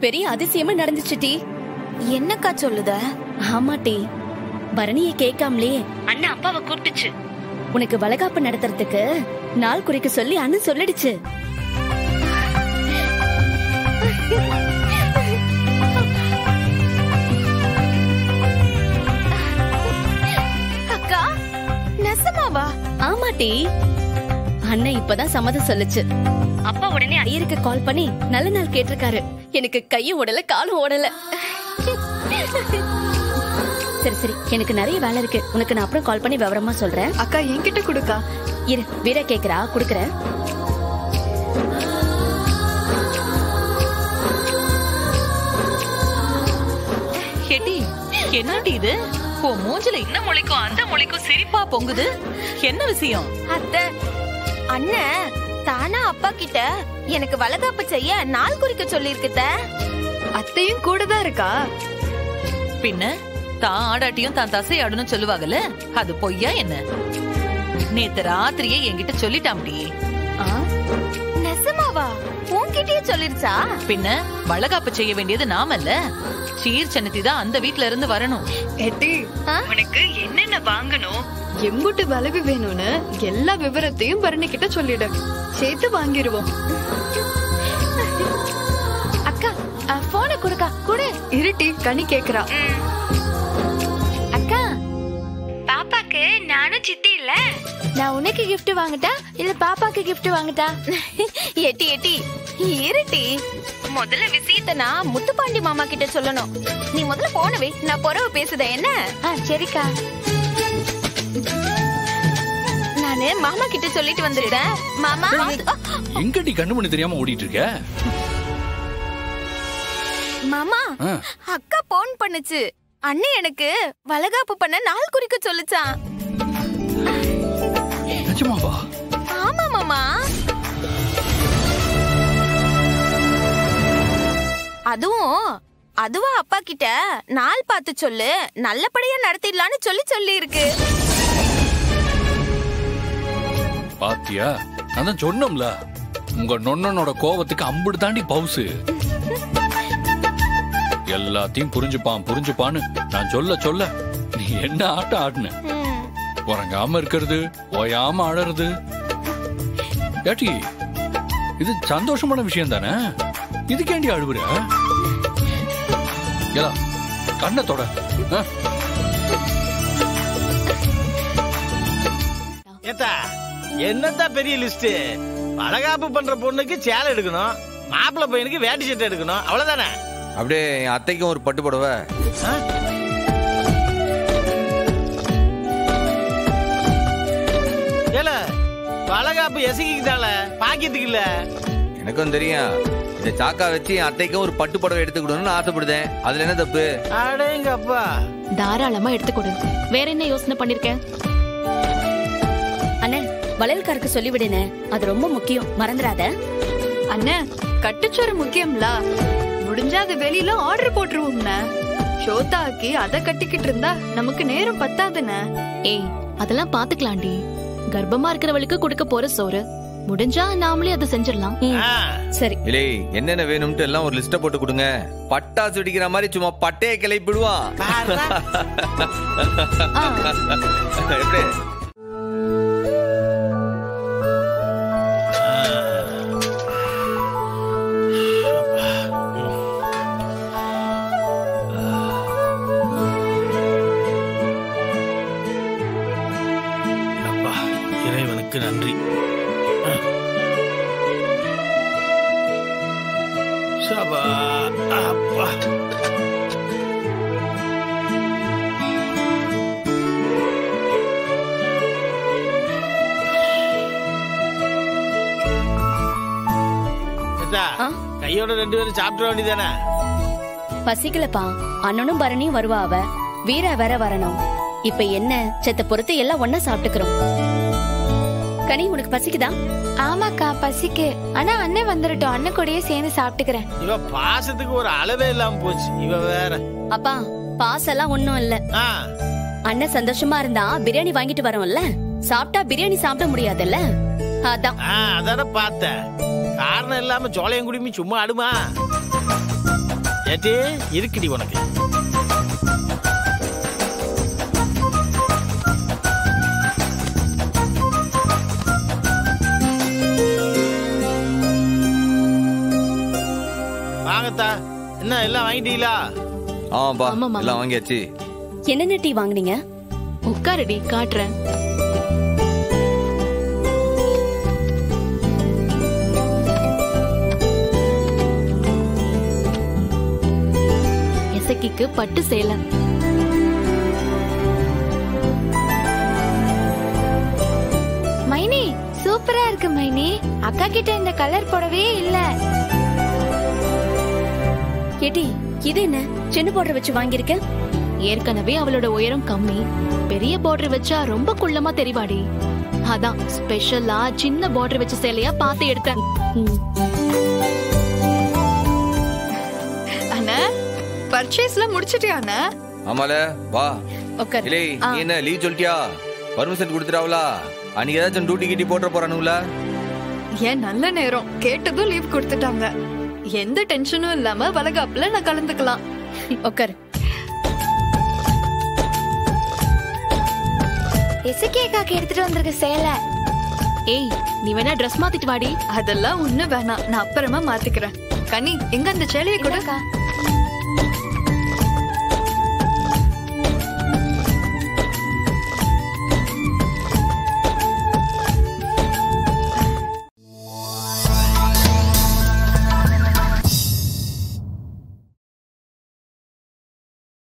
பெரிய அதிசயமா நடந்துச்சு டி. என்னக்கா சொல்லுத? ஆமா டி, பரணியை கேட்காமலே அண்ணா அப்பாவை கூப்பிட்டுச்சு. உனக்கு வளகாப்பு நடத்துறதுக்கு நாள் குறிக்க சொல்லி அண்ணன் சொல்லிடுச்சு. அக்கா நெசமாவா? ஆமா டி, அண்ணன் இப்பதான் சம்மதம் சொல்லுச்சு. அப்பா உடனே ஐயருக்கு கால் பண்ணி நல்ல நாள் கேட்டிருக்காரு. எனக்கு கையும் ஓடல காலும் ஓடல. சரி சரி, எனக்கு நிறைய வேலை இருக்கு. உனக்கு நான் அப்புறம் கால் பண்ணி விவரமா சொல்றேன். அக்கா என்கிட்ட குடுக்கா. இரு, வீரா கேக்குறா, குடுக்கறேன். ஹெட்டி, என்னடி இது? உன் மூஞ்சில இந்த மொழிக்கும் அந்த மொழிக்கும் சிரிப்பா பொங்குது. என்ன விஷயம்? அத்தை, அண்ணன் தானா அப்பா கிட்ட எனக்கு வளகாப்பு செய்ய நாள் குறிக்க சொல்லி இருக்குத. அத்தையும் கூட தான் இருக்கா. பின்ன தான் ஆடாட்டியும் தான் தசை ஆடணும் சொல்லுவாங்கல்ல, அது பொய்யா என்ன? நேத்து ராத்திரியே என்கிட்ட சொல்லிட்டாம்டி. நெசமாவா? உன்கிட்டயே சொல்லிருச்சா? பின்ன வளகாப்பு செய்ய வேண்டியது நாமல்ல, சீர் சன்னதி தான் அந்த வீட்ல இருந்து வரணும். எட்டி, உனக்கு என்னென்ன வாங்கணும், எம்புட்டு வளைவு வேணும்னு எல்லா விவரத்தையும் பரணி கிட்ட சொல்லிடு. சேர்த்து வாங்கிடுவோம். அக்கா போன குடுக்கா. குடு. இருட்டி, கனி கேக்குறா. அக்கா, பாப்பாக்கு நானும் சித்தி இல்ல, நான் உனக்கு gift வாங்கட்டா இல்ல பாப்பாக்கு gift வாங்கட்டா? எட்டி எட்டி இருட்டி, முதல்ல விஷயத்தை நான் முத்துப்பாண்டி மாமா கிட்ட சொல்லணும். நீ முதல்ல போனவே, நான் பொறவு பேசுதேன் என்ன? சரிக்கா. நானு மாமா கிட்ட சொல்லிட்டு வந்துட்டேன். மாமா எங்கடி கண்ணு மணி தெரியாம ஓடிட்டு இருக்க? மாமா, அக்கா போன் பண்ணுச்சு. அண்ணே எனக்கு வளகாப்பு பண்ண நாள் குறிக்க சொல்லுச்சான். நிஜமாவா? ஆமா மாமா. அதுவும் அப்பா கிட்ட நாள் பார்த்து சொல்லு, நல்லபடியா நடத்திடலான்னு சொல்லி இருக்கு. பாத்தியா, நான் சொன்னோம்ல, உங்க நொண்ணனோட கோவத்துக்கு அம்புடு தாண்டி பவுசு. எல்லாத்தையும் புரிஞ்சுப்பான்னு நான் சொல்ல நீ என்ன ஆட்டம் ஆடுன? உறங்காம இருக்கிறது, ஓயாம அழறது. ஏட்டி, இது சந்தோஷமான விஷயம் தானே? இதுக்கேண்டி அழுவுற? கண்ணத்தோட என்னதான் பெரிய லிஸ்ட்? வளகாப்பு பண்ற பொண்ணுக்கு சேலை எடுக்கணும், மாப்பிள்ளை பையனுக்கு வேட்டி சட்டை எடுக்கணும், அவ்வளவுதானே? அப்படியே என் அத்தைக்கும் ஒரு பட்டு புடவை. ஏல, வளகாப்பு எசகிக்குதால, பாக்கியத்துக்கு இல்ல. எனக்கும் தெரியும். இந்த சாக்கா வச்சு என் அத்தைக்கும் ஒரு பட்டு புடவை எடுத்துக்கணும்னு ஆசைப்படுதேன். அதுல என்ன தப்பு? அடேங்க அப்பா, தாராளமா எடுத்துக்கொடு. வேற என்ன யோசனை பண்ணிருக்கேன்? அண்ணே, வளையல்காருக்கு சொல்லிவிடுனே, அது ரொம்ப முக்கியம், மறந்துடாத. அண்ணே, கட்டுச்சோறு முக்கியம்ல, முடிஞ்சா அது வெளியில ஆர்டர் போட்டுருவோம்ண்ணே. ஷோதாக்கி அத கட்டிக்கிட்டு இருந்தா நமக்கு நேரம் பத்தாதுண்ணே. ஏய், அதெல்லாம் பாத்துக்கலாண்டி. கர்ப்பமா இருக்கிறவளுக்கு கொடுக்க போற சோறு, முடிஞ்சா நாமளே அதை செஞ்சிடலாம். சரி. இல்லை, என்னென்ன வேணும்ட்டு எல்லாம் ஒரு லிஸ்ட போட்டு கொடுங்க. பட்டாசு வெடிக்கிற மாதிரி சும்மா பட்டையை கிளப்பிடுவான். எப்படி? இறைவனுக்கு நன்றி. சபா அப்பா, கையோட 2 பேரும் சாப்பிட வேண்டியதானே? பசிக்கலப்பா, அண்ணனும் பரணியும் வருவா. அவ வீரா வேற வரணும். இப்ப என்ன, செத்த பொறுத்து எல்லாம் ஒன்னா சாப்பிட்டுக்கிறோம். கனி, உனக்கு பசிக்குதா? ஆமாக்கா பசிக்கு. ஆனா அண்ணன் வந்துட்டோம், அண்ணன் கூடயே சேர்ந்து சாப்பிட்டுக்கிறேன். இவ பாசத்துக்கு ஒரு அளவே இல்லாம போச்சு. இவ வேற. அப்பா, பாசெல்லாம் ஒண்ணும் இல்ல. அண்ணன் சந்தோஷமா இருந்தா பிரியாணி வாங்கிட்டு வரோம்ல, சாப்பிட்டா பிரியாணி சாப்பிட முடியாதுல்ல, அதான். அதான பார்த்தேன். காரணம் இல்லாம சோளையும் குடிமி சும்மா அடுமா? ஏட்டி இருக்குடி உனக்கு. வாங்கத்தா, என்ன எல்லாம் வாங்கிட்டீங்களா? ஆமாப்பா, ஆமா, மாமா. எல்லாம் வாங்கியாச்சு. என்னென்ன டீ வாங்குனீங்க? உட்காருடி காட்டுறேன். எசக்கிக்கு பட்டு சேலை. மைனி சூப்பரா இருக்கு மைனி. அக்கா கிட்ட இந்த கலர் புடவையே இல்ல. ஏடி இது என்ன சின்ன பார்டர் வச்சு வாங்கியிருக்க? ஏற்கனவே அவளோட உயரம் கம்மி, பெரிய பார்டர் வச்சா ரொம்ப குள்ளமா தெரிவாடி. அதான் ஸ்பெஷலா சின்ன பார்டர் வச்ச சேலையா பார்த்து எடுத்தேன். அண்ணா பர்ச்சேஸ்ல முடிச்சிட்டியா அண்ணா? ஆமால வா. உட்கார். இல்லை நீ என்ன லீவ் சொல்லிட்டியா? பர்மிஷன் கொடுத்துட்டாவளா? அன்னைக்கு ஏதாச்சும் டியூட்டி கிட்டி போட்டுற போறானுங்கள? ஏன் நல்ல நேரம் கேட்டதும் லீவ் கொடுத்துட்டாங்க. எந்த டென்ஷனும் இல்லாம வளகாப்புல நான் கலந்துக்கலாம். உட்கார். எசக்கி அக்காக்கு எடுத்துட்டு வந்திருக்க சேலை. ஏய் நீ வேணா ட்ரெஸ் மாத்திட்டு வாடி. அதெல்லாம் ஒண்ணு வேணாம், நான் அப்புறமா மாத்திக்கிறேன். கனி எங்க அந்த சேலையை கூட. இந்தாக்கா.